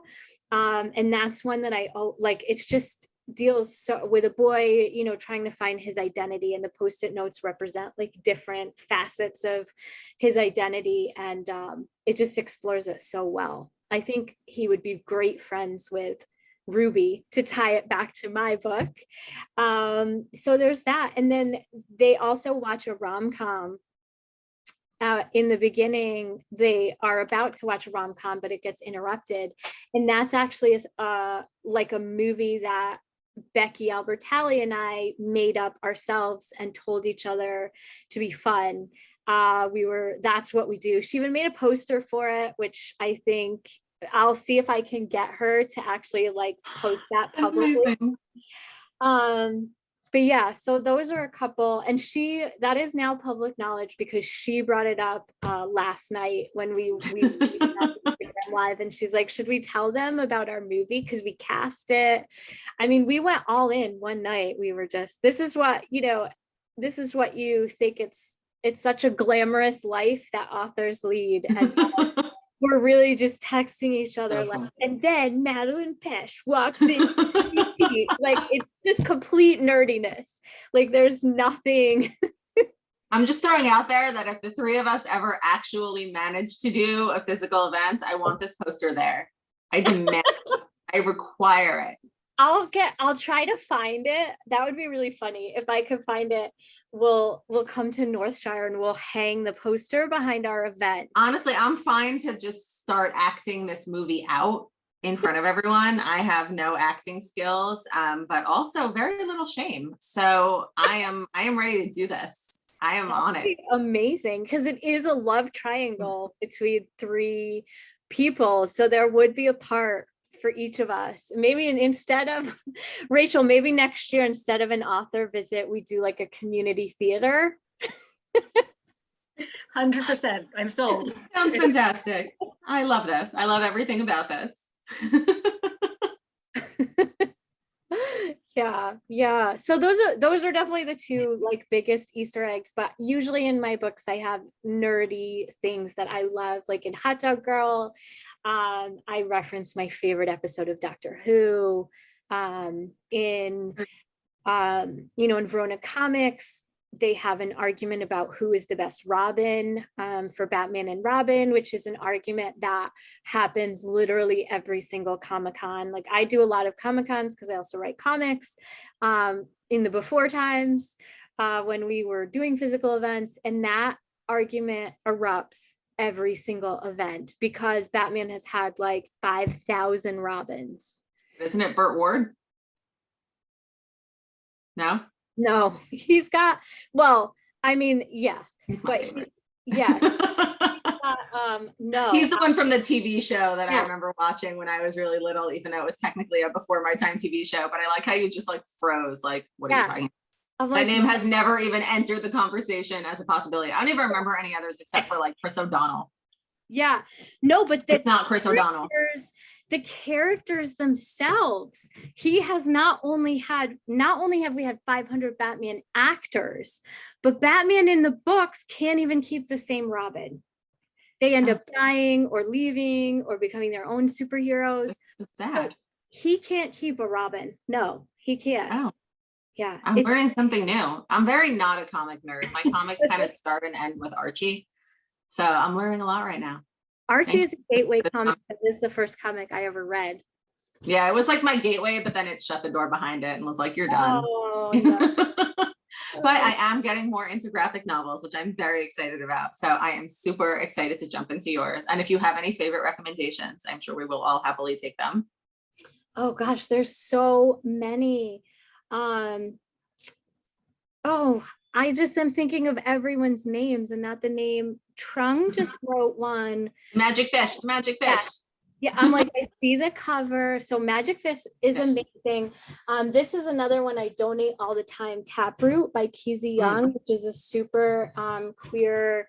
And that's one that I like, it's just deals so with a boy, you know, trying to find his identity, and the Post-it notes represent like different facets of his identity. And it just explores it so well. I think he would be great friends with Ruby, to tie it back to my book. So there's that. And then they also watch a rom-com. In the beginning, they are about to watch a rom-com, but it gets interrupted. And that's actually like a movie that Becky Albertalli and I made up ourselves and told each other to be fun. That's what we do. She even made a poster for it, which I think I'll see if I can get her to actually like post that publicly. But yeah, so those are a couple, and that is now public knowledge because she brought it up last night when we Instagram live, and she's like, should we tell them about our movie because we cast it? I mean, we went all in one night. We were just, this is what you think it's such a glamorous life that authors lead, and we're really just texting each other like, and then Madeline Pesh walks in. Like, it's just complete nerdiness. Like, there's nothing. I'm just throwing out there that if the three of us ever actually manage to do a physical event, I want this poster there. I demand it. I require it. I'll try to find it. That would be really funny. If I could find it, we'll come to Northshire and we'll hang the poster behind our event. Honestly, I'm fine to just start acting this movie out in front of everyone. I have no acting skills, but also very little shame. So I am ready to do this. I am on it. Amazing, because it is a love triangle between three people. So there would be a part for each of us. Maybe instead of Rachel, maybe next year, instead of an author visit, we do like a community theater. 100%. I'm sold. Sounds fantastic. I love this. I love everything about this. Yeah. So those are definitely the two like biggest Easter eggs, but usually in my books I have nerdy things that I love. Like in Hot Dog Girl, I reference my favorite episode of Doctor Who. In Verona Comics, they have an argument about who is the best Robin for Batman and Robin, which is an argument that happens literally every single Comic-Con. Like, I do a lot of Comic-Cons because I also write comics in the before times when we were doing physical events, and that argument erupts every single event because Batman has had like 5,000 Robins. Isn't it Burt Ward? No, he's got, well, I mean, yes, but yes. No. He's the one from the TV show that I remember watching when I was really little, even though it was technically a before my time TV show, but I like how you just like froze, like, what are you talking about? That name has never even entered the conversation as a possibility. I don't even remember any others except for like Chris O'Donnell. Yeah, no, but it's not Chris O'Donnell. The characters themselves, he has not only have we had 500 Batman actors, but Batman in the books can't even keep the same Robin. They end up dying or leaving or becoming their own superheroes. That's sad. So he can't keep a Robin. No, he can't. Oh. Yeah. I'm learning something new. I'm very not a comic nerd. My comics kind of start and end with Archie. So I'm learning a lot right now. Archie is a gateway comic. This is the first comic I ever read. Yeah, it was like my gateway, but then it shut the door behind it and was like, you're done. Oh, no. But I am getting more into graphic novels, which I'm very excited about. So I am super excited to jump into yours. And if you have any favorite recommendations, I'm sure we will all happily take them. Oh gosh, there's so many. I just am thinking of everyone's names and not the name. Trung just wrote one. Magic Fish. Yeah, I'm like, I see the cover. So Magic Fish is amazing. This is another one I donate all the time. Taproot by Kizzy Young, which is a super queer.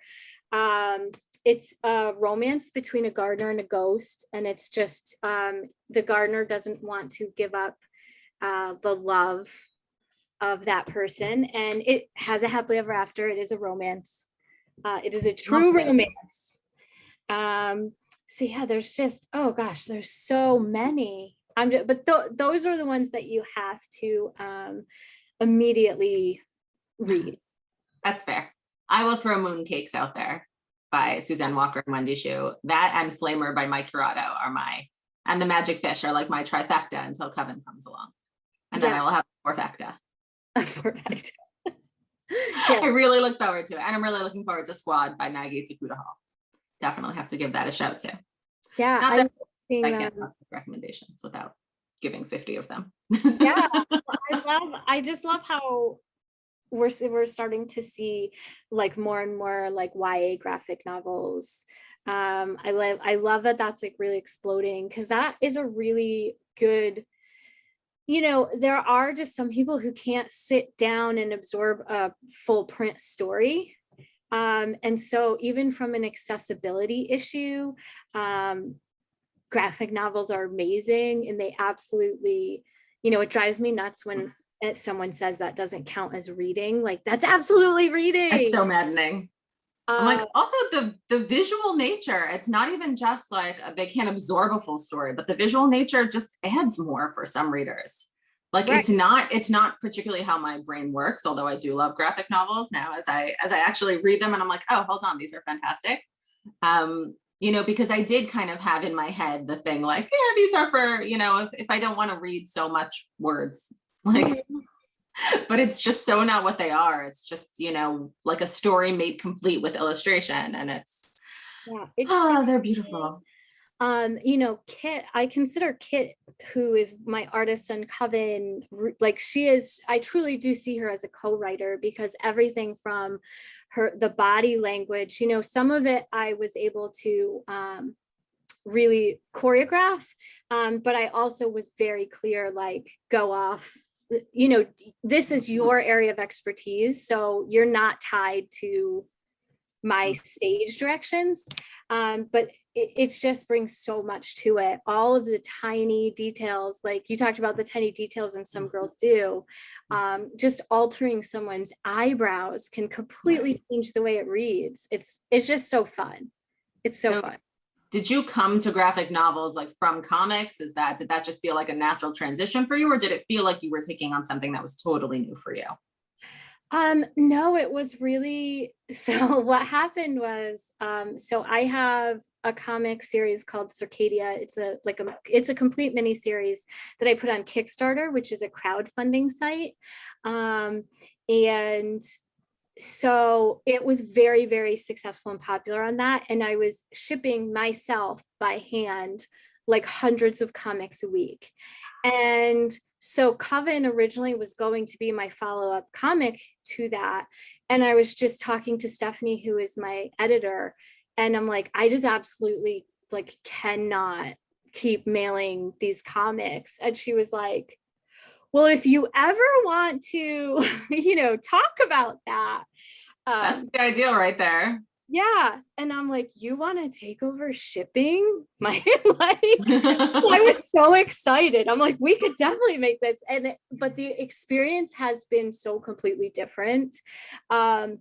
It's a romance between a gardener and a ghost. And it's just the gardener doesn't want to give up the love of that person. And it has a happily ever after. It is a romance. It is a true romance. So yeah, there's just, oh gosh, there's so many. Those are the ones that you have to immediately read. That's fair. I will throw Mooncakes out there by Suzanne Walker and Wendy Xu. That and Flamer by Mike Curato are and the Magic Fish are like my trifecta until Kevin comes along. And then I will have a fourthecta. Perfect. I really look forward to it. And I'm really looking forward to Squad by Maggie Takuta Hall. Definitely have to give that a shout too. Yeah, I can't have recommendations without giving 50 of them. Yeah, I just love how we're starting to see like more and more like YA graphic novels. I love that that's like really exploding because that is a really good there are just some people who can't sit down and absorb a full print story. And so even from an accessibility issue, graphic novels are amazing, and they absolutely, it drives me nuts when someone says that doesn't count as reading. Like, that's absolutely reading. It's so maddening. I'm like, also the visual nature, it's not even just like they can't absorb a full story, but the visual nature just adds more for some readers. Like, right. It's not particularly how my brain works, although I do love graphic novels now as I actually read them, and I'm like, oh, hold on, these are fantastic. Because I did kind of have in my head the thing like, yeah, these are for, if I don't want to read so much words, like, but it's just so not what they are. It's just, like a story made complete with illustration, and it's they're beautiful. Kit, I consider Kit, who is my artist on Coven, like I truly do see her as a co-writer, because everything from the body language, some of it I was able to really choreograph, but I also was very clear, like, go off, this is your area of expertise, so you're not tied to my stage directions. But it just brings so much to it. All of the tiny details, like you talked about the tiny details, and some girls do, just altering someone's eyebrows can completely change the way it reads. It's just so fun. It's so fun. Did you come to graphic novels like from comics? Did that just feel like a natural transition for you, or did it feel like you were taking on something that was totally new for you? No, it was really, so what happened was, so I have a comic series called Circadia. It's a complete mini series that I put on Kickstarter, which is a crowdfunding site. And so it was very, very successful and popular on that. And I was shipping myself by hand, like hundreds of comics a week. And so Coven originally was going to be my follow-up comic to that. And I was just talking to Stephanie, who is my editor. And I'm like, I just absolutely cannot keep mailing these comics. And she was like, well, if you ever want to, talk about that. That's the ideal right there. Yeah. And I'm like, you want to take over shipping? I was so excited. I'm like, we could definitely make this. But the experience has been so completely different. I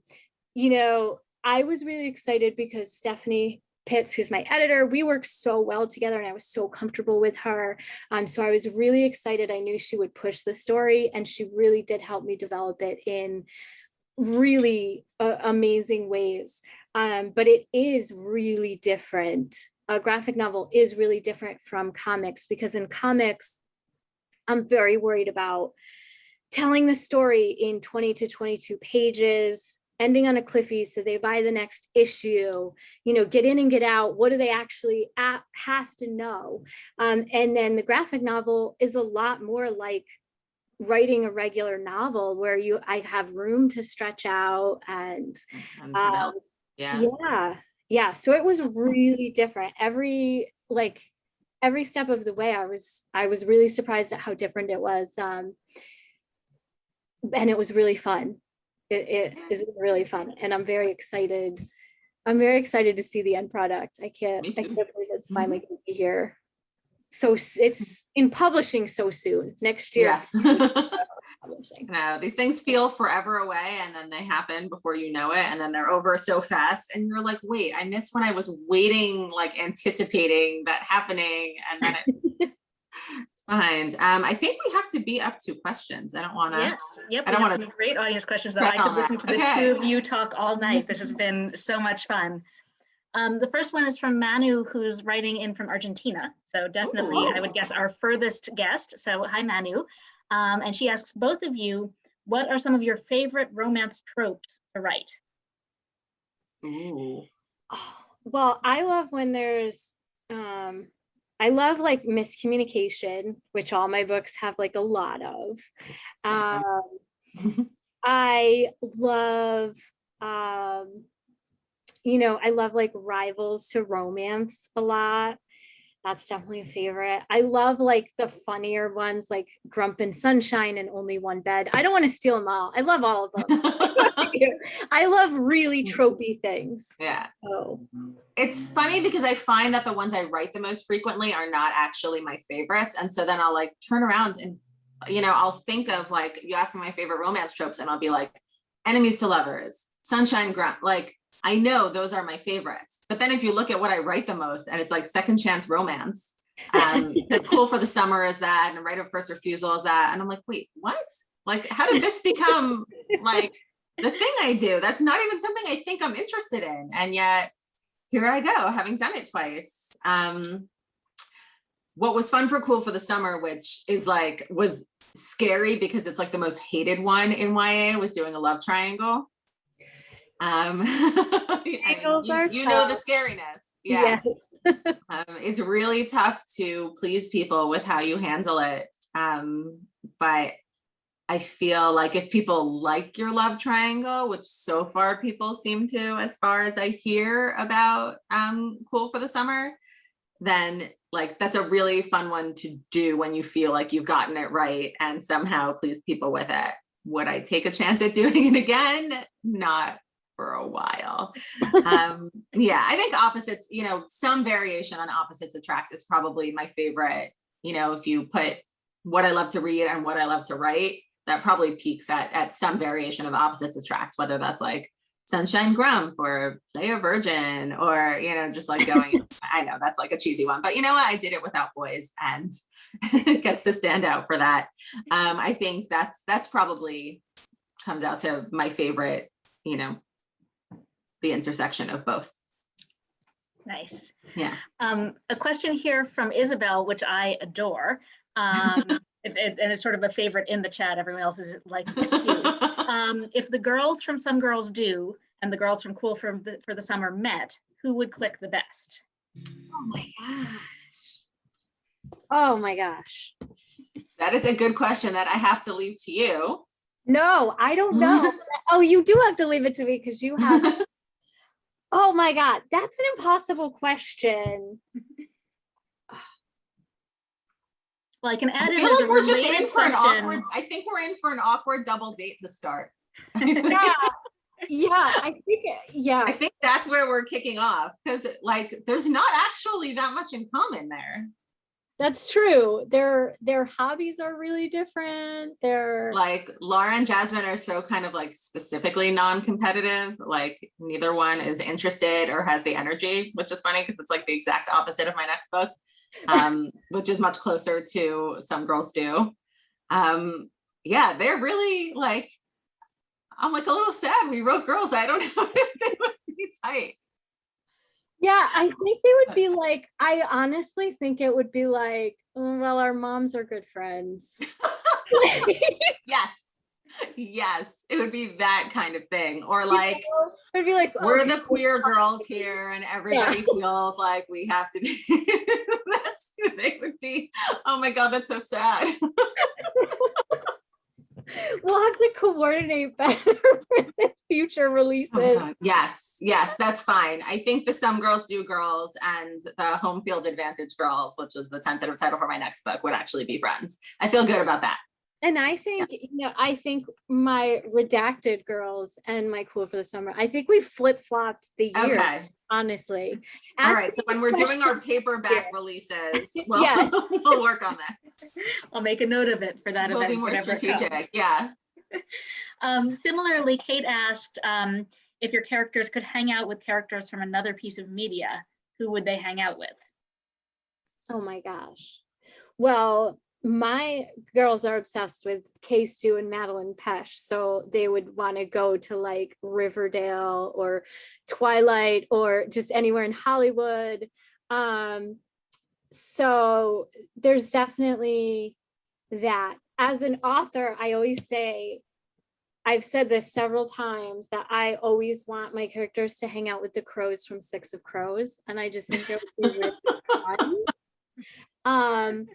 was really excited because Stephanie Pitts, who's my editor, we work so well together, and I was so comfortable with her. So I was really excited. I knew she would push the story, and she really did help me develop it in really amazing ways. But it is really different. A graphic novel is really different from comics, because in comics, I'm very worried about telling the story in 20 to 22 pages, ending on a cliffy so they buy the next issue, get in and get out. What do they actually have to know? And then the graphic novel is a lot more like writing a regular novel, where I have room to stretch out and yeah. So it was really different. Every step of the way, I was really surprised at how different it was. And it was really fun. It is really fun, and I'm very excited. I'm very excited to see the end product. I can't believe it's finally going to be here. So it's in publishing so soon, next year. Yeah. These things feel forever away, and then they happen before you know it, and then they're over so fast, and you're like, wait, I missed when I was waiting, anticipating that happening, and then it's behind. I think we have to be up to questions. I don't want to. Yes. Yep. I don't want to. Great audience questions that I could listen to the two of you talk all night. This has been so much fun. The first one is from Manu, who's writing in from Argentina. So definitely, I would guess our furthest guest. So hi, Manu. And she asks both of you, what are some of your favorite romance tropes to write? Ooh. Well, I love when there's, I love miscommunication, which all my books have a lot of. I love, I love rivals to romance a lot. That's definitely a favorite. I love like the funnier ones like Grump and Sunshine and Only One Bed. I don't want to steal them all. I love all of them. I love really tropey things. Yeah. So It's funny because I find that the ones I write the most frequently are not actually my favorites. And so then I'll like turn around and, I'll think of like, you ask me my favorite romance tropes and I'll be like, enemies to lovers, Sunshine, Grump. Like, I know those are my favorites. But then if you look at what I write the most, and it's like second chance romance, the Cool for the Summer is that, and Right of First Refusal is that. And I'm like, wait, what? Like, how did this become like the thing I do? That's not even something I think I'm interested in. And yet here I go, having done it twice. What was fun for Cool for the Summer, which is like, was scary because it's like the most hated one in YA, was doing a love triangle. You know the scariness. Yeah. Yes. It's really tough to please people with how you handle it. But I feel like if people like your love triangle, which so far people seem to, as far as I hear about Cool for the Summer, then like that's a really fun one to do when you feel like you've gotten it right and somehow please people with it. Would I take a chance at doing it again? Not for a while. Yeah, I think opposites, some variation on opposites attract is probably my favorite. If you put what I love to read and what I love to write, that probably peaks at some variation of opposites attract, whether that's like Sunshine Grump or Play a Virgin or, just like going, I know that's like a cheesy one, but you know what? I did it without boys and it gets to stand out for that. I think that's probably comes out to my favorite, the intersection of both. Nice. Yeah. A question here from Isabel, which I adore. It's sort of a favorite in the chat. Everyone else is like it too. If the girls from Some Girls Do and the girls from Cool for the Summer met, who would click the best? Oh my gosh. Oh my gosh. That is a good question that I have to leave to you. No, I don't know. Oh, you do have to leave it to me because you have. Oh my God, that's an impossible question. Well, I can add I in feel as like a we're just related in for an question. awkward. I think we're in for an awkward double date to start. Yeah, I think. Yeah, I think that's where we're kicking off because like there's not actually that much in common there. That's true. Their hobbies are really different. They're like Laura and Jasmine are so kind of like specifically non-competitive. Like neither one is interested or has the energy, which is funny because it's like the exact opposite of my next book, which is much closer to Some Girls Do. Yeah, they're really like, I'm like a little sad we wrote girls. I don't know if they would be tight. Yeah, I think they would be like, I honestly think it would be like, oh, well, our moms are good friends. Yes, it would be that kind of thing. Or like, it'd be like, we're the queer girls here and everybody feels like we have to be. That's who they would be. Oh my God, that's so sad. We'll have to coordinate better for the future releases. Oh yes, that's fine. I think the Some Girls Do girls and the Home Field Advantage girls, which is the tentative title for my next book, would actually be friends. I feel good about that. And I think, I think my Redacted girls and my Cool for the Summer, I think we flip-flopped the year, okay. Honestly. All right, so when we're doing our paperback releases, we'll work on this. I'll make a note of it for that event. We'll be more strategic, yeah. Similarly, Kate asked if your characters could hang out with characters from another piece of media, who would they hang out with? Oh my gosh. Well, my girls are obsessed with Kay Stu and Madeline Pesh, so they would want to go to like Riverdale or Twilight or just anywhere in Hollywood. So there's definitely that. As an author, I always say, I've said this several times, that I always want my characters to hang out with the crows from Six of Crows, and I just think it would be really fun.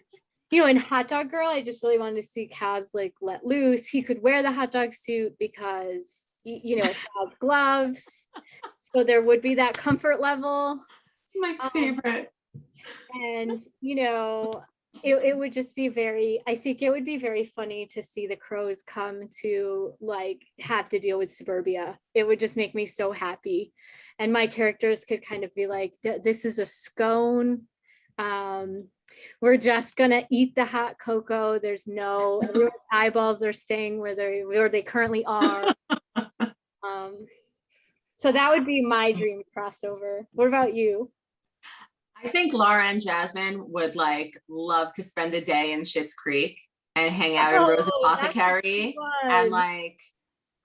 In Hot Dog Girl, I just really wanted to see Kaz like let loose. He could wear the hot dog suit because, it has gloves. So there would be that comfort level. It's my favorite. And, it would just be I think it would be very funny to see the crows come to like have to deal with suburbia. It would just make me so happy. And my characters could kind of be like, this is a scone. We're just gonna eat the hot cocoa. There's no everyone's eyeballs are staying where they currently are. So that would be my dream crossover. What about you? I think Laura and Jasmine would like love to spend a day in Schitt's Creek and hang out in Rose Apothecary and like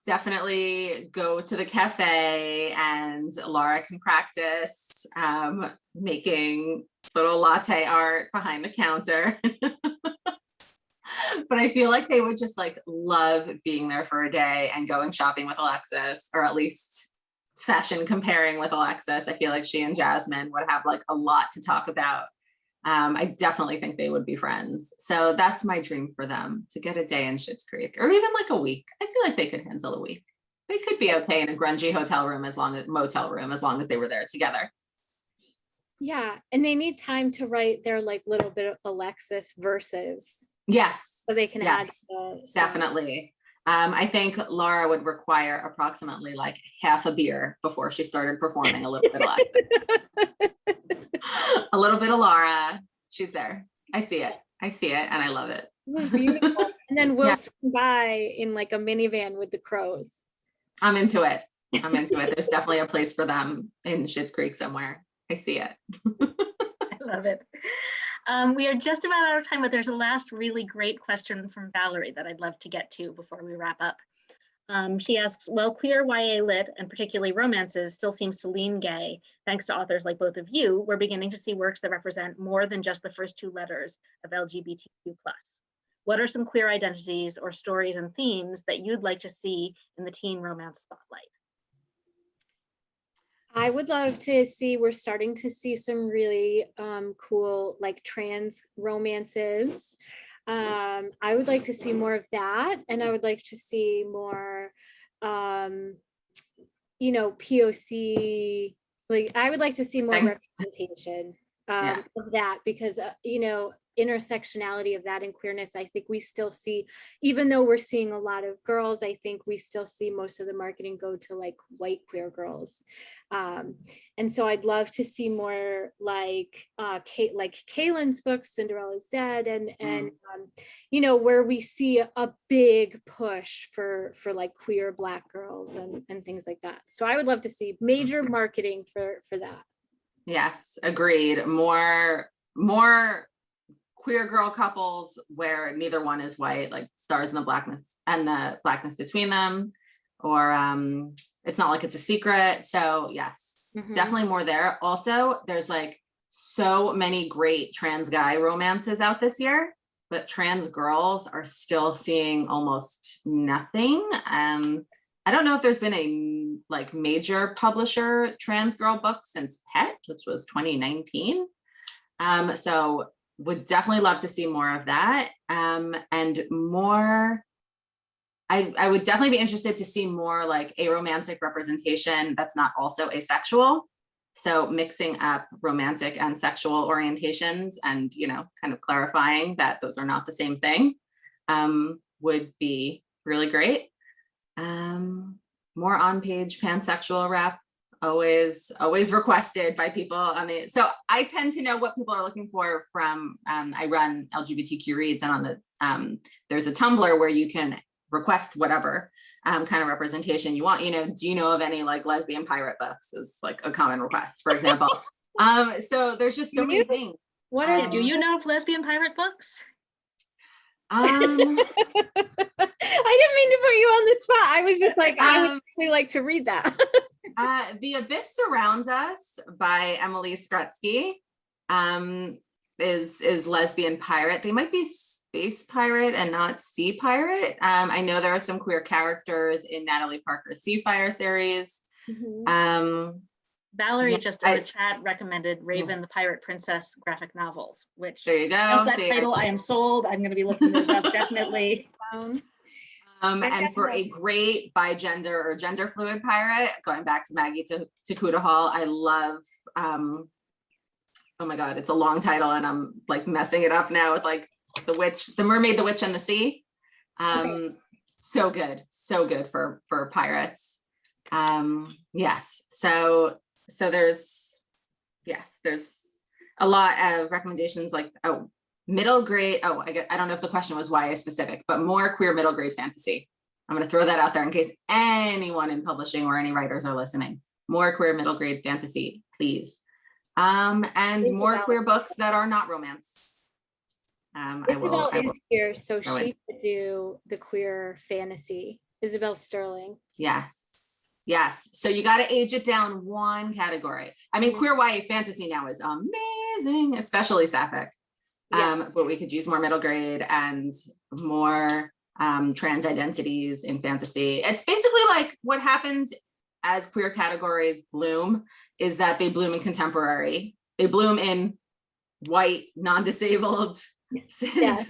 definitely go to the cafe, and Laura can practice making little latte art behind the counter. But I feel like they would just like love being there for a day and going shopping with Alexis, or at least fashion comparing with Alexis. I feel like she and Jasmine would have like a lot to talk about. I definitely think they would be friends. So that's my dream for them, to get a day in Schitt's Creek, or even like a week. I feel like they could handle a week. They could be okay in a grungy motel room as long as they were there together. Yeah, and they need time to write their like little bit of Alexis verses. Yes. So they can add definitely. I think Laura would require approximately like half a beer before she started performing a little bit of Alexis. A little bit of Laura. She's there. I see it, and I love it. This is beautiful. And then we'll swing by in like a minivan with the crows. I'm into it. There's definitely a place for them in Schitt's Creek somewhere. I see it. I love it. We are just about out of time, but there's a last really great question from Valerie that I'd love to get to before we wrap up. She asks, well, queer YA lit, and particularly romances, still seems to lean gay. Thanks to authors like both of you, we're beginning to see works that represent more than just the first two letters of LGBTQ+. What are some queer identities or stories and themes that you'd like to see in the teen romance spotlight? I would love to see, we're starting to see some really cool like trans romances. I would like to see more of that. And I would like to see more, POC, like I would like to see more representation of that, because, intersectionality of that and queerness, I think we still see, even though we're seeing a lot of girls, I think we still see most of the marketing go to like white queer girls. And so I'd love to see more like Kaylin's books, Cinderella's Dead, and where we see a big push for like queer Black girls and things like that. So I would love to see major marketing for that. Yes, agreed. More queer girl couples where neither one is white, like stars in the blackness and the blackness between them, or it's not like it's a secret. So yes, definitely more there. Also, there's like so many great trans guy romances out this year, but trans girls are still seeing almost nothing. I don't know if there's been a like major publisher trans girl book since Pet, which was 2019. So would definitely love to see more of that. And more, I would definitely be interested to see more like aromantic representation that's not also asexual. So mixing up romantic and sexual orientations and, kind of clarifying that those are not the same thing would be really great. More on-page pansexual rep, always requested by people. So I tend to know what people are looking for from, I run LGBTQ Reads, and on the, there's a Tumblr where you can request whatever kind of representation you want. Do you know of any like lesbian pirate books is like a common request, for example. So there's just so many things. Do you know of lesbian pirate books? I didn't mean to put you on the spot. I was just like, I would actually like to read that. The Abyss Surrounds Us by Emily Skrutsky is lesbian pirate. They might be space pirate and not sea pirate. I know there are some queer characters in Natalie Parker's Seafire series. Valerie just in the chat recommended Raven the Pirate Princess graphic novels, which there you go. Just that title, I am sold. I'm going to be looking this up definitely. And for a great bigender or gender fluid pirate, going back to Maggie Takuta Hall, I love oh my God, it's a long title and I'm like messing it up now with like the Mermaid, the Witch and the Sea. Okay. So good for pirates. Yes. So there's a lot of recommendations like, middle grade. I don't know if the question was YA specific, but more queer middle grade fantasy. I'm going to throw that out there in case anyone in publishing or any writers are listening. More queer middle grade fantasy, please. And more queer books that are not romance. Isabel is here, so throw she in. could do the queer fantasy. Isabel Sterling. Yes. So you got to age it down one category. I mean, queer YA fantasy now is amazing, especially sapphic. But we could use more middle grade and more trans identities in fantasy. It's basically like what happens as queer categories bloom is that they bloom in contemporary. They bloom in white, non-disabled, cis,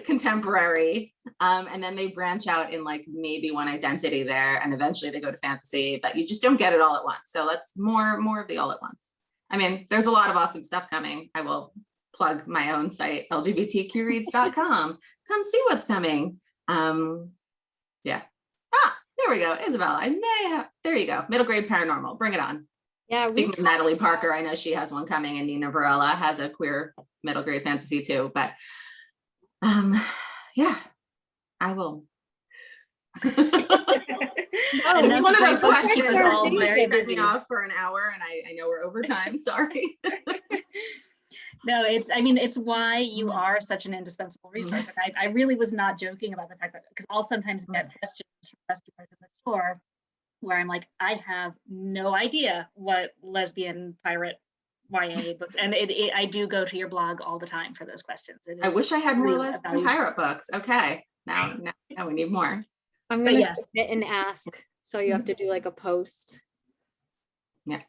contemporary, and then they branch out in like maybe one identity there, and eventually they go to fantasy, but you just don't get it all at once. So let's more of the all at once. I mean, there's a lot of awesome stuff coming. I will plug my own site, lgbtqreads.com. Come see what's coming. There we go, Isabel. There you go. Middle grade paranormal. Bring it on. Yeah. Speaking of Natalie Parker, I know she has one coming, and Nina Varela has a queer middle grade fantasy too. But I will. It's one of those questions that set me off for an hour, and I know we're over time. Sorry. No, it's why you are such an indispensable resource. And I really was not joking about the fact that, because I'll sometimes get questions from customers in the store where I'm like, I have no idea what lesbian pirate YA books, and I do go to your blog all the time for those questions. I wish I had more lesbian pirate books. Okay, now we need more. I'm gonna submit and ask, so you have to do like a post. Yeah.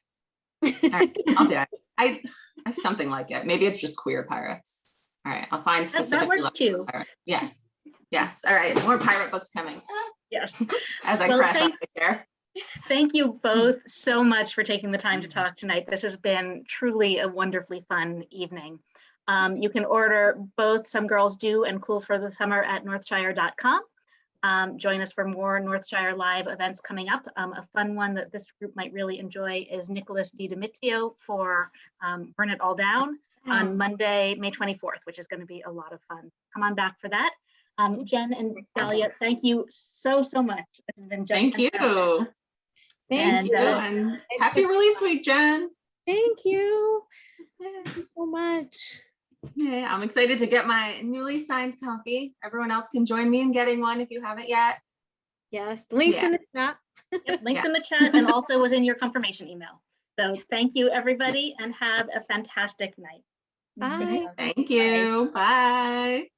All right, I'll do it. I have something like it. Maybe it's just queer pirates. All right, I'll find specific. That works too. Yes. All right, more pirate books coming. Yes. As I crash out the chair. Thank you both so much for taking the time to talk tonight. This has been truly a wonderfully fun evening. You can order both Some Girls Do and Cool for the Summer at northshire.com. Join us for more Northshire Live events coming up. A fun one that this group might really enjoy is Nicholas DiDomitio for Burn It All Down on Monday, May 24th, which is going to be a lot of fun. Come on back for that. Jen and Dahlia, thank you so much. This has been Thank you. Thank you. And happy release week, Jen. Thank you. Thank you so much. Yeah, I'm excited to get my newly signed copy. Everyone else can join me in getting one if you haven't yet. Yes, links in the chat. Yep, links in the chat, and also was in your confirmation email. So thank you, everybody, and have a fantastic night. Bye. Thank you. Bye.